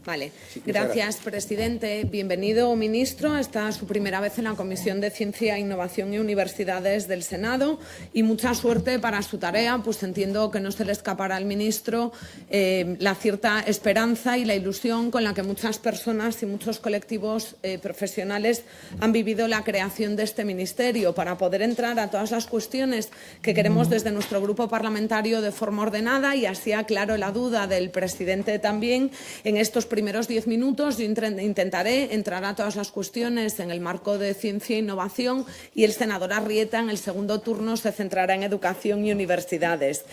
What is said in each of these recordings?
Vale. Sí, Gracias, presidente. Bienvenido, ministro. Esta es su primera vez en la Comisión de Ciencia, Innovación y Universidades del Senado y mucha suerte para su tarea, pues entiendo que no se le escapará al ministro la cierta esperanza y la ilusión con la que muchas personas y muchos colectivos profesionales han vivido la creación de este ministerio para poder entrar a todas las cuestiones que queremos desde nuestro grupo parlamentario de forma ordenada y así aclaro la duda del presidente también. En estos primeros 10 minutos yo intentaré entrar a todas las cuestiones en el marco de ciencia e innovación y el senador Arrieta en el segundo turno se centrará en educación y universidades.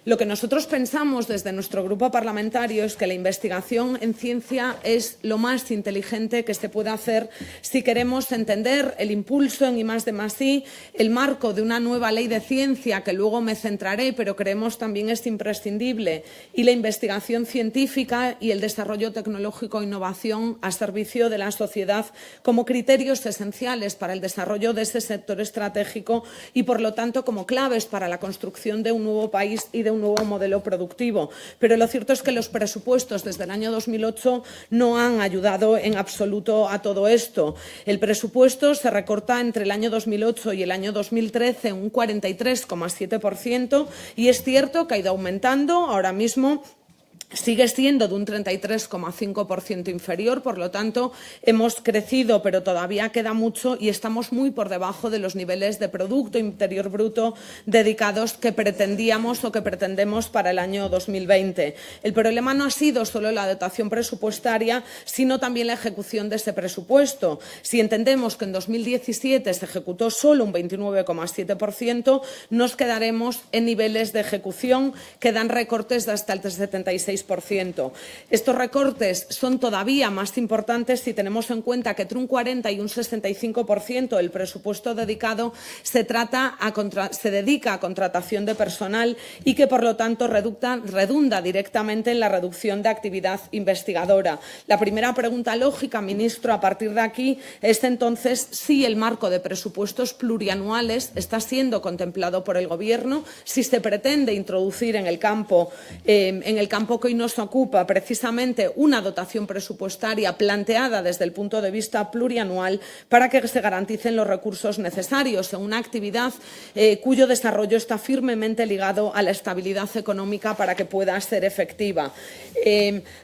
Lo que nosotros pensamos desde nuestro grupo parlamentario es que la investigación en ciencia es lo más inteligente que se puede hacer si queremos entender el impulso en I+D+I, el marco de una nueva ley de ciencia que luego me centraré, pero creemos también es imprescindible, y la investigación científica y el desarrollo tecnológico e innovación a servicio de la sociedad como criterios esenciales para el desarrollo de ese sector estratégico y, por lo tanto, como claves para la construcción de un nuevo país y de un nuevo modelo productivo. Pero lo cierto es que los presupuestos desde el año 2008 no han ayudado en absoluto a todo esto. El presupuesto se recorta entre el año 2008 y el año 2013 un 43,7% y es cierto que ha ido aumentando. Ahora mismo sigue siendo de un 33,5% inferior, por lo tanto, hemos crecido, pero todavía queda mucho y estamos muy por debajo de los niveles de Producto Interior Bruto dedicados que pretendíamos o que pretendemos para el año 2020. El problema no ha sido solo la dotación presupuestaria, sino también la ejecución de ese presupuesto. Si entendemos que en 2017 se ejecutó solo un 29,7%, nos quedaremos en niveles de ejecución que dan recortes de hasta el 76%. Estos recortes son todavía más importantes si tenemos en cuenta que entre un 40 y un 65% del presupuesto dedicado se dedica a contratación de personal y que, por lo tanto, redunda directamente en la reducción de actividad investigadora. La primera pregunta lógica, ministro, a partir de aquí, es entonces si el marco de presupuestos plurianuales está siendo contemplado por el Gobierno, si se pretende introducir en el campo que hoy nos ocupa precisamente una dotación presupuestaria planteada desde el punto de vista plurianual para que se garanticen los recursos necesarios en una actividad cuyo desarrollo está firmemente ligado a la estabilidad económica para que pueda ser efectiva.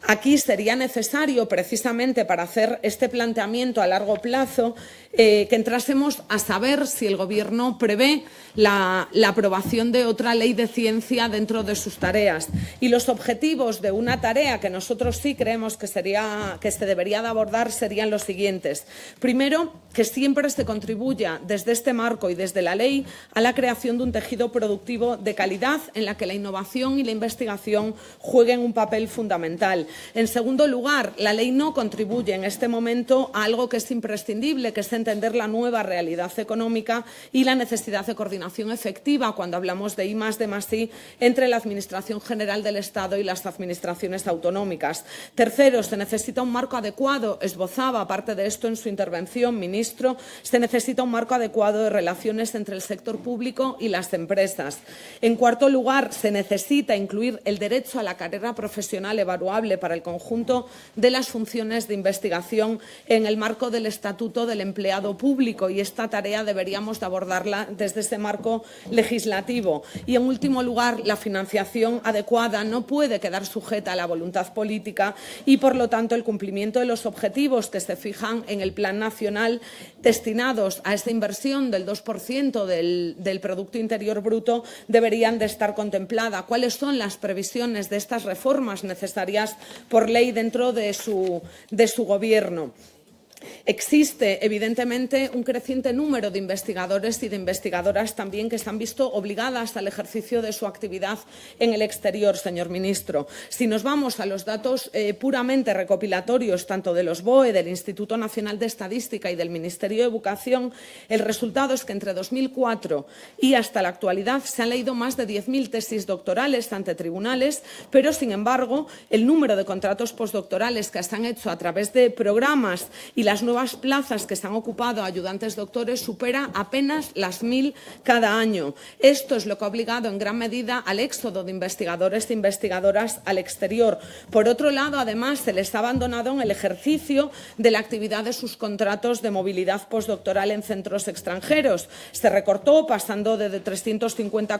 Aquí sería necesario, precisamente para hacer este planteamiento a largo plazo, que entrásemos a saber si el Gobierno prevé la aprobación de otra ley de ciencia dentro de sus tareas. Y los objetivos de una tarea que nosotros sí creemos que se debería de abordar serían los siguientes. Primero, que siempre se contribuya desde este marco y desde la ley a la creación de un tejido productivo de calidad en la que la innovación y la investigación jueguen un papel fundamental. En segundo lugar, la ley no contribuye en este momento a algo que es imprescindible, que es entender la nueva realidad económica y la necesidad de coordinación efectiva cuando hablamos de I+D+I entre la Administración General del Estado y las administraciones autonómicas. Tercero, se necesita un marco adecuado, esbozaba aparte de esto en su intervención, ministro, se necesita un marco adecuado de relaciones entre el sector público y las empresas. En cuarto lugar, se necesita incluir el derecho a la carrera profesional evaluable para el conjunto de las funciones de investigación en el marco del Estatuto del Empleado Público y esta tarea deberíamos de abordarla desde ese marco legislativo. Y en último lugar, la financiación adecuada no puede quedar sujeta a la voluntad política y, por lo tanto, el cumplimiento de los objetivos que se fijan en el Plan Nacional destinados a esta inversión del 2% del Producto Interior Bruto deberían de estar contempladas. ¿Cuáles son las previsiones de estas reformas necesarias por ley dentro de su Gobierno? Existe, evidentemente, un creciente número de investigadores y de investigadoras también que se han visto obligadas al ejercicio de su actividad en el exterior, señor ministro. Si nos vamos a los datos puramente recopilatorios, tanto de los BOE, del Instituto Nacional de Estadística y del Ministerio de Educación, el resultado es que entre 2004 y hasta la actualidad se han leído más de 10.000 tesis doctorales ante tribunales, pero, sin embargo, el número de contratos postdoctorales que se han hecho a través de programas y las nuevas plazas que se han ocupado a ayudantes doctores supera apenas las 1000 cada año. Esto es lo que ha obligado en gran medida al éxodo de investigadores e investigadoras al exterior. Por otro lado, además, se les ha abandonado en el ejercicio de la actividad de sus contratos de movilidad postdoctoral en centros extranjeros. Se recortó, pasando de 350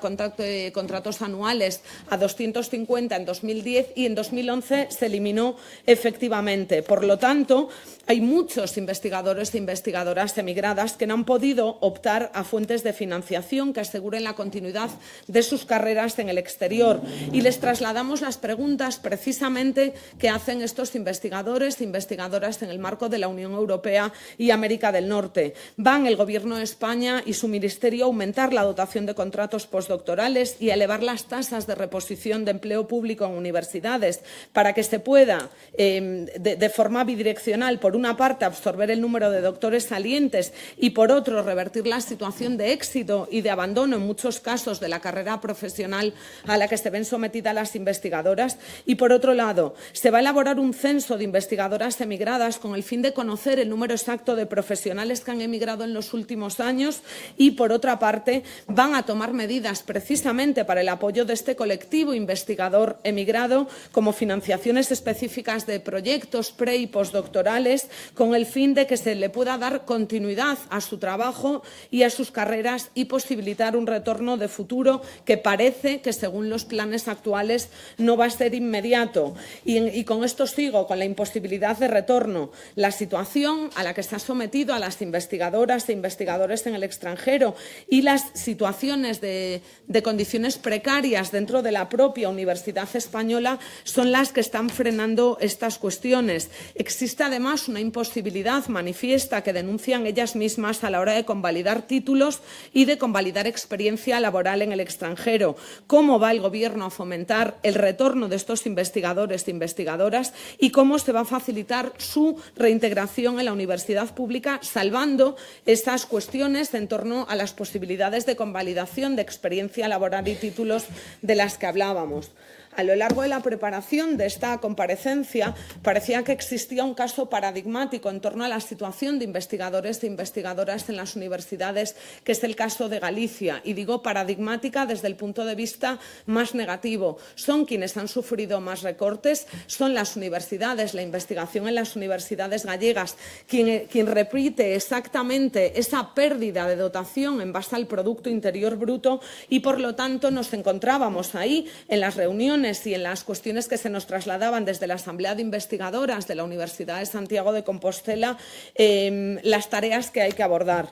contratos anuales a 250 en 2010 y en 2011 se eliminó efectivamente. Por lo tanto, hay muchos investigadores e investigadoras emigradas que no han podido optar a fuentes de financiación que aseguren la continuidad de sus carreras en el exterior. Y les trasladamos las preguntas precisamente que hacen estos investigadores e investigadoras en el marco de la Unión Europea y América del Norte. ¿Van el Gobierno de España y su Ministerio a aumentar la dotación de contratos postdoctorales y a elevar las tasas de reposición de empleo público en universidades para que se pueda, de forma bidireccional, por una parte, absorber el número de doctores salientes y, por otro, revertir la situación de éxito y de abandono en muchos casos de la carrera profesional a la que se ven sometidas las investigadoras? Y, por otro lado, se va a elaborar un censo de investigadoras emigradas con el fin de conocer el número exacto de profesionales que han emigrado en los últimos años y, por otra parte, van a tomar medidas precisamente para el apoyo de este colectivo investigador emigrado, como financiaciones específicas de proyectos pre- y postdoctorales, con el fin de que se le pueda dar continuidad a su trabajo y a sus carreras y posibilitar un retorno de futuro que parece que, según los planes actuales, no va a ser inmediato. Y con esto sigo, con la imposibilidad de retorno. La situación a la que se ha sometido a las investigadoras e investigadores en el extranjero y las situaciones de condiciones precarias dentro de la propia Universidad Española son las que están frenando estas cuestiones. Existe además una imposibilidad manifiesta que denuncian ellas mismas a la hora de convalidar títulos y de convalidar experiencia laboral en el extranjero. ¿Cómo va el Gobierno a fomentar el retorno de estos investigadores e investigadoras y cómo se va a facilitar su reintegración en la universidad pública, salvando estas cuestiones en torno a las posibilidades de convalidación de experiencia laboral y títulos de las que hablábamos? A lo largo de la preparación de esta comparecencia parecía que existía un caso paradigmático en torno a la situación de investigadores e investigadoras en las universidades, que es el caso de Galicia. Y digo paradigmática desde el punto de vista más negativo. Son quienes han sufrido más recortes, son las universidades, la investigación en las universidades gallegas, quien repite exactamente esa pérdida de dotación en base al Producto Interior Bruto y, por lo tanto, nos encontrábamos ahí en las reuniones y en las cuestiones que se nos trasladaban desde la Asamblea de Investigadoras de la Universidad de Santiago de Compostela, las tareas que hay que abordar.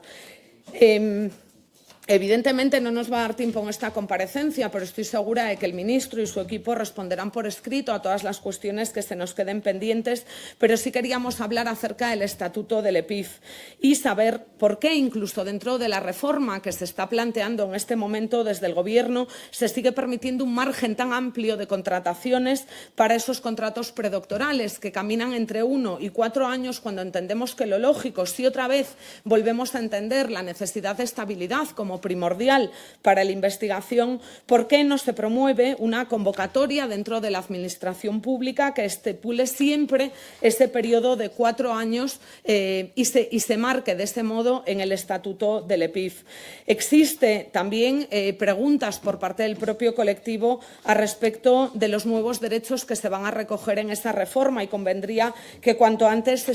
Evidentemente no nos va a dar tiempo en esta comparecencia, pero estoy segura de que el ministro y su equipo responderán por escrito a todas las cuestiones que se nos queden pendientes, pero sí queríamos hablar acerca del estatuto del EPIF y saber por qué, incluso dentro de la reforma que se está planteando en este momento desde el Gobierno, se sigue permitiendo un margen tan amplio de contrataciones para esos contratos predoctorales que caminan entre 1 y 4 años, cuando entendemos que lo lógico, si otra vez volvemos a entender la necesidad de estabilidad como primordial para la investigación, ¿por qué no se promueve una convocatoria dentro de la Administración Pública que estipule siempre ese periodo de 4 años y se marque de ese modo en el estatuto del EPIF? Existe también preguntas por parte del propio colectivo a respecto de los nuevos derechos que se van a recoger en esa reforma y convendría que cuanto antes se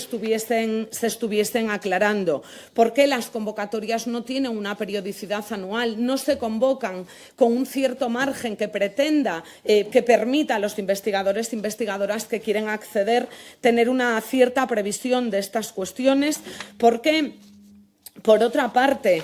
estuviesen aclarando. ¿Por qué las convocatorias no tienen una periodicidad anual, no se convocan con un cierto margen que pretenda, que permita a los investigadores e investigadoras que quieren acceder tener una cierta previsión de estas cuestiones? ¿Por qué, por otra parte,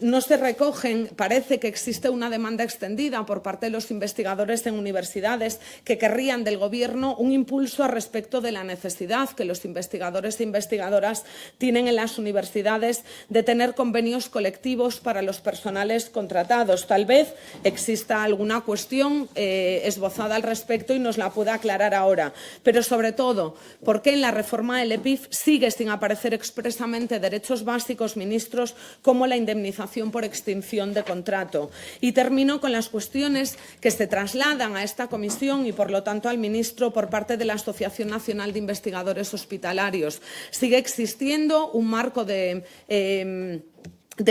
no se recogen? Parece que existe una demanda extendida por parte de los investigadores en universidades que querrían del Gobierno un impulso a respecto de la necesidad que los investigadores e investigadoras tienen en las universidades de tener convenios colectivos para los personales contratados. Tal vez exista alguna cuestión esbozada al respecto y nos la pueda aclarar ahora. Pero, sobre todo, ¿por qué en la reforma del EPIF sigue sin aparecer expresamente derechos básicos, ministros, como la indemnización por extinción de contrato. Y termino con las cuestiones que se trasladan a esta comisión y, por lo tanto, al ministro por parte de la Asociación Nacional de Investigadores Hospitalarios. Sigue existiendo un marco de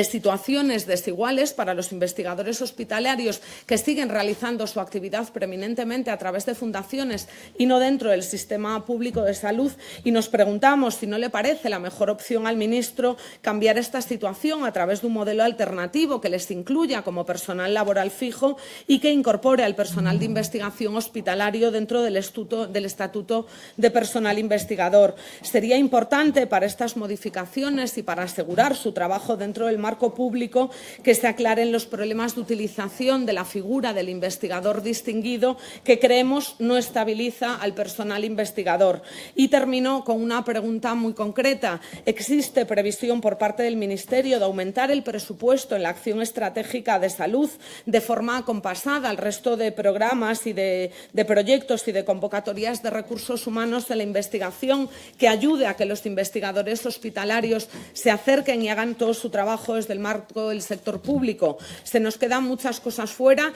situaciones desiguales para los investigadores hospitalarios que siguen realizando su actividad preeminentemente a través de fundaciones y no dentro del sistema público de salud, y nos preguntamos si no le parece la mejor opción al ministro cambiar esta situación a través de un modelo alternativo que les incluya como personal laboral fijo y que incorpore al personal de investigación hospitalario dentro del Estatuto de Personal Investigador. Sería importante para estas modificaciones y para asegurar su trabajo dentro del marco público que se aclaren los problemas de utilización de la figura del investigador distinguido, que creemos no estabiliza al personal investigador. Y termino con una pregunta muy concreta. ¿Existe previsión por parte del Ministerio de aumentar el presupuesto en la acción estratégica de salud de forma acompasada al resto de programas y de proyectos y de convocatorias de recursos humanos de la investigación, que ayude a que los investigadores hospitalarios se acerquen y hagan todo su trabajo desde el marco del sector público? Se nos quedan muchas cosas fuera,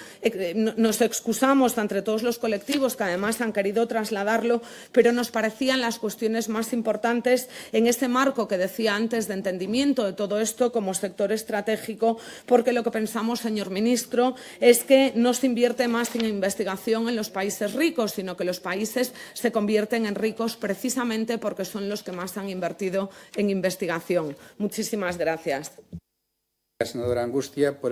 nos excusamos entre todos los colectivos que además han querido trasladarlo, pero nos parecían las cuestiones más importantes en ese marco que decía antes de entendimiento de todo esto como sector estratégico, porque lo que pensamos, señor ministro, es que no se invierte más en investigación en los países ricos, sino que los países se convierten en ricos precisamente porque son los que más han invertido en investigación. Muchísimas gracias. Senadora Angustia, por